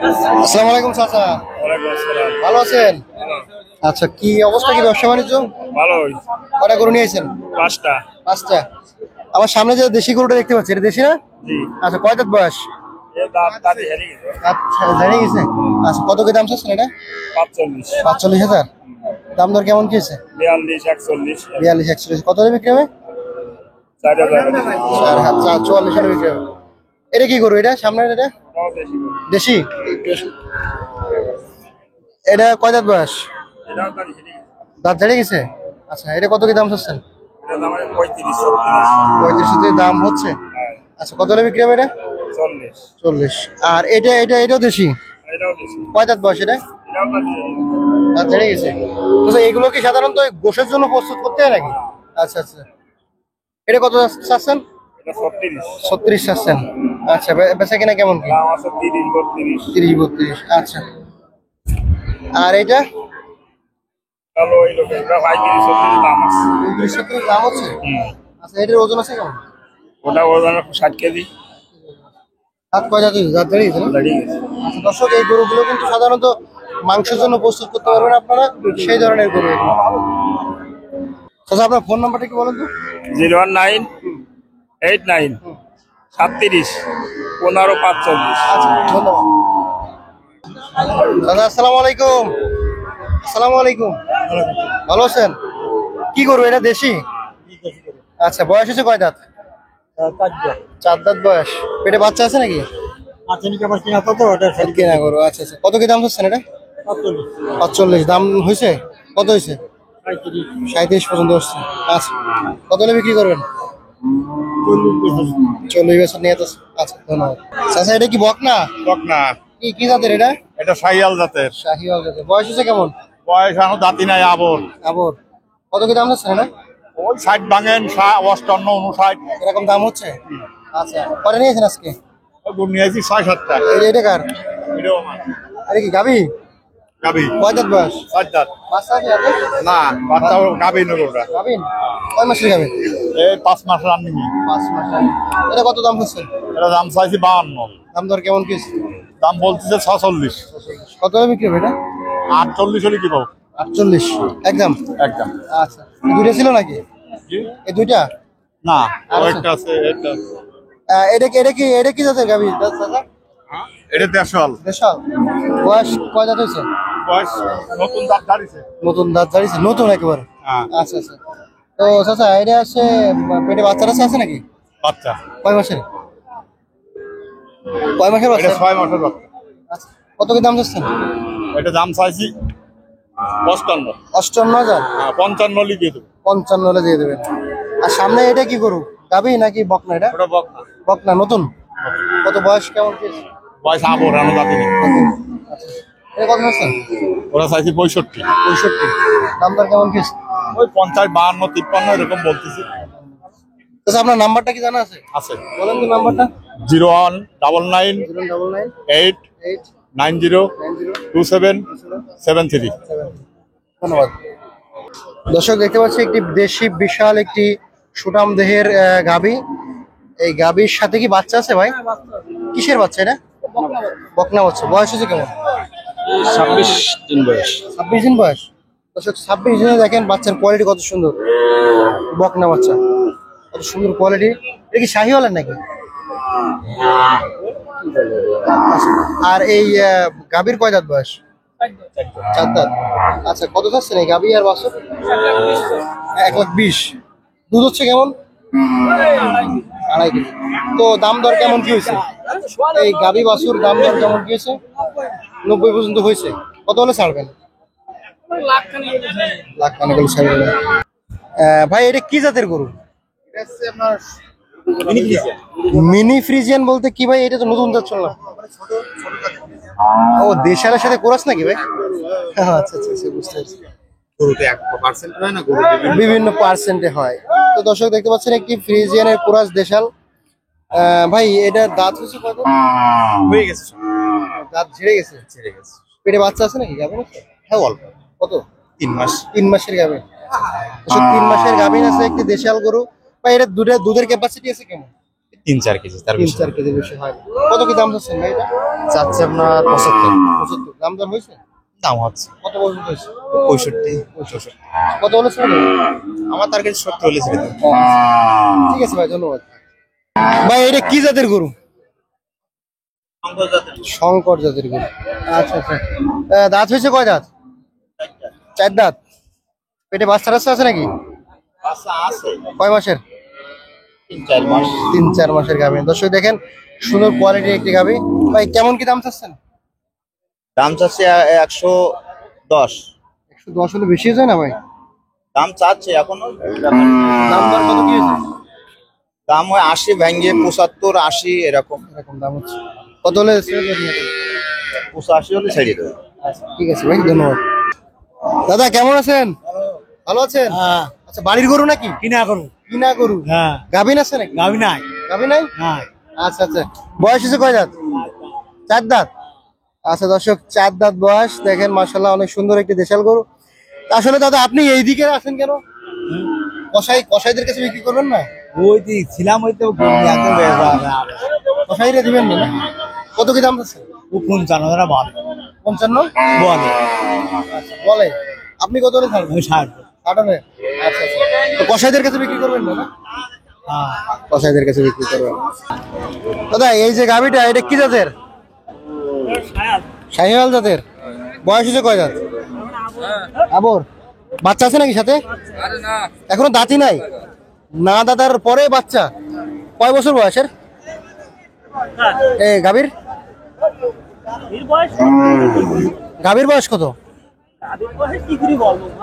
আসসালামু আলাইকুম চাচা। ভালো আছেন? আচ্ছা, কি অবস্থা, কি ব্যবসা বাণিজ্য? ভালোই। কটা গরু নিয়েছেন? পাঁচটা। পাঁচটা। আমার সামনে যে দেশি গরুটা দেখতে পাচ্ছি, এটা দেশি না? জি। আচ্ছা, কয় দাঁত বয়স? আচ্ছা, জানিয়ে গেছে। আচ্ছা, কত কি দাম চাচ্ছেন এটা? 45, 45,000। দাম দর কেমন কি হয়েছে? 42, 41, 42, 41। কত দিয়ে বিক্রি হবে? 4000। 44 বিক্রি হবে। এটা কি গরু, এটা সামনে এটা? দেশি। এটা কয় দাঁত বয়স? দাঁত ঝাড়ে গেছে। আচ্ছা, এটা কত কি দাম চাচ্ছেন? 35 দাম হচ্ছে। আচ্ছা, কত হলে বিক্রি হবে এটা? 40। আর এটাও দেশি। কয় দাঁত বয়স এটা? দাঁত ঝাড়ে গেছে। আচ্ছা, এগুলো কি সাধারণত গোশের জন্য প্রস্তুত করতে হয় নাকি? আচ্ছা আচ্ছা। এটা কত চাচ্ছেন? 36 চাচ্ছেন। আচ্ছা, বেচা কিনা কেমন কি? 30, 32। আচ্ছা, আর এটা? 35 দাম হচ্ছে। আচ্ছা, এটার ওজন আছে কেমন? ওটা ওজন 60 কেজি। হাত কয় দাঁত হয়েছে? দাঁত দাঁড়িয়েছে না? আচ্ছা দর্শক, এই গরুগুলো কিন্তু সাধারণত মাংসের জন্য প্রস্তুত করতে পারবেন আপনারা, সেই ধরনের গরু এগুলো। আচ্ছা, আপনার ফোন নাম্বারটা কি বলেন তো? 019 89 37 15 45। আচ্ছা, ধন্যবাদ দাদা। আসসালামু আলাইকুম। আসসালামু আলাইকুম। ভালো আছেন? কি গরু এটা, দেশি? আচ্ছা, বয়স হচ্ছে কয় দাঁত? 4 দাঁত বয়স। পেটে বাচ্চা আছে নাকি? কেনা গরু। আচ্ছা আচ্ছা, কত কি দাম হচ্ছে এটা? 45 দাম হয়েছে। কত হয়েছে? 37 পর্যন্ত হচ্ছে। আচ্ছা, কত হলে বিক্রি করবেন? 40 বছর নিয়ে তো। আচ্ছা, ধন্যবাদ। আচ্ছা, এটা কি বকনা? বকনা। কি জাতের এটা? এটা শাহিয়াল জাতের। শাহিওয়াল জাতের। বয়স হচ্ছে কেমন? বয়স এখনো দাঁতি নাই, আবর। আবর। কত কি দাম হচ্ছে এটা? ওই 60 ভাঙেন, 58, 59 এরকম দাম হচ্ছে। আচ্ছা, কটা নিয়েছেন আজকে? গরু নিয়েছি 6-7টা। এটা কার? এটা কি গাবি? গাবি। কয় দাঁত বয়স? 4 দাঁত। বাচ্চা আছে হাতে? না, বাচ্চা গাবি নেই ওটা। গাবিন? কয় মাসের গাবিন? এই 5 মাস রানিং। 5 মাস। এটা কত দাম হচ্ছে? এটা দাম চাইছি 52। দাম দর কেমন কি? দাম বলতেছে 46। কত হলে বিক্রি হবে এটা? 48 হলে কি পাবো? 48 একদম। একদম। আচ্ছা, এই দুইটা ছিল নাকি? এই দুইটা? না, আর একটা আছে। এটা এটা কি জাতের গাবি দাদা? এটা দেশাল। দেশাল। বয়স কয় দাঁত হয়েছে? বয়স নতুন দাঁত দাঁড়িয়েছে। নতুন দাঁত দাঁড়িয়েছে, নতুন একেবারে। হ্যাঁ। আচ্ছা আচ্ছা। তো চাচা, এটা আছে পেটে বাচ্চা টাচ্চা আছে নাকি? বাচ্চা। কয় মাসের? কয় মাসের বাচ্চা? এটা 6 মাসের বাচ্চা। আচ্ছা, কত কি দাম চাচ্ছেন? এটা দাম চাইছি 55। 58,000। হ্যাঁ, 55 লিখে দেবো। 55 হলে দিয়ে দেবেন। আর সামনে এটা কি গরু, গাবি নাকি বকনা? এটা ওটা বকনা। বকনা, নতুন। কত বয়স কেমন কি? বয়স আবর, এখনো দাঁতি নেই। আচ্ছা, এটা কত চাচ্ছেন? ওরা চাইছি 65। 65। দাম দর কেমন কি? ওই 50, 52, 53 এরকম বলতেছি। আচ্ছা, আপনার নাম্বারটা কি জানা আছে? আছে। বলেন তো নাম্বারটা। 0199 099 8 8 90 90 27 73। ধন্যবাদ। দর্শক, দেখতে পাচ্ছি একটি দেশি বিশাল একটি সুঠাম দেহের গাভী। এই গাভীর সাথে কি বাচ্চা আছে ভাই? কিসের বাচ্চা এটা? বকনা বাচ্চা। বয়স হচ্ছে কেমন? 26 দিন বয়স। 26 দিন বয়স। দর্শক, 26 দিনে দেখেন বাচ্চার কোয়ালিটি কত সুন্দর। বকনা বাচ্চা, কত সুন্দর কোয়ালিটি। এটা কি শাহিওয়ালের নাকি? আর এই গাভীর কয় দাঁত বয়স? 4 দাঁত। আচ্ছা, কত চাচ্ছেন এই গাভী আর বাছুর? 1,20,000। দুধ হচ্ছে কেমন? 2.5 কেজি। তো দাম দর কেমন কি হয়েছে? এই গাভী বাছুর দাম দর কেমন কি হয়েছে? 90 পর্যন্ত হয়েছে। কত হলে ছাড়বেন? লাখ খানেক হলে ছাড়বেন। ভাই, এটা কি জাতের গরু? মিনি ফ্রিজিয়ান বলতে কি ভাই? এটা তো নতুন জাত শুনলাম। ও, দেশালের সাথে কোরাস নাকি ভাই? আচ্ছা আচ্ছা, বুঝতে পারছি। বিভিন্ন পার্সেন্টে হয়। তো দর্শক, দেখতে পাচ্ছেন একটি ফ্রিজিয়ানের কোরাস দেশাল। ভাই, এটা দাঁত হচ্ছে কত? হয়ে গেছে। দাঁত ঝেড়ে গেছে। পেটে বাচ্চা আছে নাকি গাভীর? হ্যাঁ, অল্প। কত? 3 মাস। 3 মাসের গাভী। 3 মাসের গাভীর আছে একটি দেশাল গরু। ভাই, এটা দুধের ক্যাপাসিটি আছে কেমন? 3-4 কেজি, তার বেশি। 3-4 কেজি বেশি হয়। কত কি দাম চাচ্ছেন ভাই এটা? চাচ্ছে আপনার 75। 75 দাম দর হয়েছে? দাম হচ্ছে কত পর্যন্ত হয়েছে? 65। কত হলে ছেড়ে দেবেন? আমার টার্গেট 70 হলে ছেড়ে দেবো। ঠিক আছে ভাই, ধন্যবাদ। ভাই এটা কি জাতের গরু? শঙ্কর জাতের গরু। আচ্ছা আচ্ছা। দাঁত হয়েছে কয় দাঁত? 4 দাঁত। পেটে বাচ্চা টাচ্চা আছে নাকি? আচ্ছা আছে কয় মাসের? 3-4 মাস। 3-4 মাসের গাভী। দর্শক দেখেন সুন্দর কোয়ালিটির একটি গাভী। ভাই কেমন কি দাম চাচ্ছেন? দাম চাচ্ছে 110। 110 হলে বেশি হয়ে যায় না ভাই? দাম চাচ্ছে এখনো। দাম দর কত কি হয়েছে? দাম হয় 80 ভেঙে 75 80 এরকম। এরকম দাম হচ্ছে। কত হলে ছেড়ে দেবেন? 85 হলে ছেড়ে দেবো। আচ্ছা ঠিক আছে ভাই, ধন্যবাদ। দাদা কেমন আছেন? ভালো আছেন? আচ্ছা বাড়ির গরু নাকি? কিনা করুন। কিনা গরু? হ্যাঁ, গাভীন আছে নাকি? গাবি নাই। গাভী নাই? হ্যাঁ, আচ্ছা আচ্ছা। বয়স হয়েছে কয় দাঁত? 4 দাঁত। আচ্ছা দর্শক 4 দাঁত বয়স। দেখেন মাশাআল্লাহ অনেক সুন্দর একটি দেশাল গরু। আসলে দাদা আপনি এইদিকে আছেন কেন? কসাইদের কাছে বিক্রি করবেন না? ওই দিক ছিলাম, ওই তো কসাইরে দিবেন না? কত কি দাম আছে? ও 55 বলে। 55 বলে বলে। আপনি কত হলে ছাড়বেন? ওই 60। 60 হবে। আচ্ছা আচ্ছা। তো কসাইদের কাছে বিক্রি করবেন না? হ্যাঁ, কসাইদের কাছে বিক্রি করবেন। দাদা এই যে গাভীটা এটা কি জাতের? শাহিওয়াল জাতের। বয়স হয়েছে কয় দাঁত? আবর। বাচ্চা আছে নাকি সাথে? এখনো দাঁতই নাই? না দাদার পরে বাচ্চা। কয় বছর বয়সের এই গাভীর? গাভীর বয়স কত?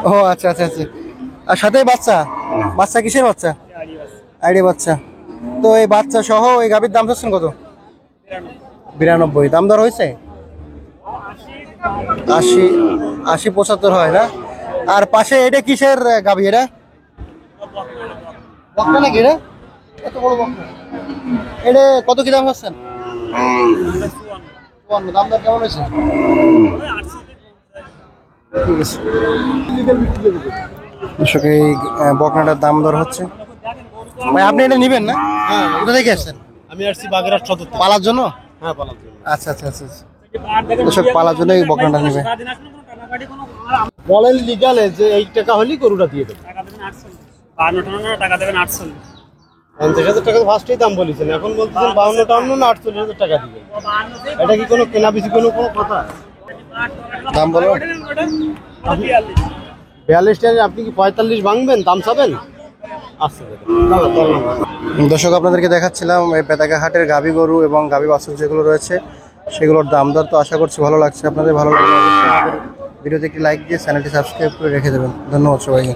ও আচ্ছা আচ্ছা আচ্ছা। আর সাথে বাচ্চা? বাচ্চা কিসের বাচ্চা? আইডি বাচ্চা। তো এই বাচ্চা সহ এই গাভীর দাম চাচ্ছেন কত? 92। দাম দর হয়েছে? 80 75 হয় না? আর পাশে এটা কিসের গাভী? এটা বকনা নাকি? এটা এত বড় বকনা। এটা কত কি দাম চাচ্ছেন? 54। দাম দর কেমন হয়েছে? ঠিক আছে। দর্শক এই বকনাটার দাম দর হচ্ছে। ভাই আপনি এটা নেবেন না? হ্যাঁ। কোথা থেকে আসছেন? আমি আসছি বাগেরহাট সদর। পালার জন্য? হ্যাঁ, পালাম। আচ্ছা আচ্ছা আচ্ছা আচ্ছা। দর্শক পালার জন্য এই বকনাটা নেবে। বলেন লিগালে যে এই টাকা হলেই গরুটা দিয়ে দেবেন। টাকা দেবেন 48। 50,000 টাকা ফার্স্টেই দাম বলেছেন, এখন বলতেছেন 52 না 48,000 টাকা দিবেন। এটা কি কোনো কেনা বেশি কোনো কথা? দাম বলো। 42 টাকা আপনি কি 45 ভাঙবেন? দাম চাবেন? আচ্ছা দর্শক আপনাদেরকে দেখাচ্ছিলাম এই পেতাকা হাটের গাভী গরু এবং গাভী বাছুর যেগুলো রয়েছে সেগুলোর দাম দর। তো আশা করছি ভালো লাগছে আপনাদের। ভালো লাগলে অবশ্যই আমাদের ভিডিওতে একটি লাইক দিয়ে চ্যানেলটি সাবস্ক্রাইব করে রেখে দেবেন। ধন্যবাদ সবাইকে।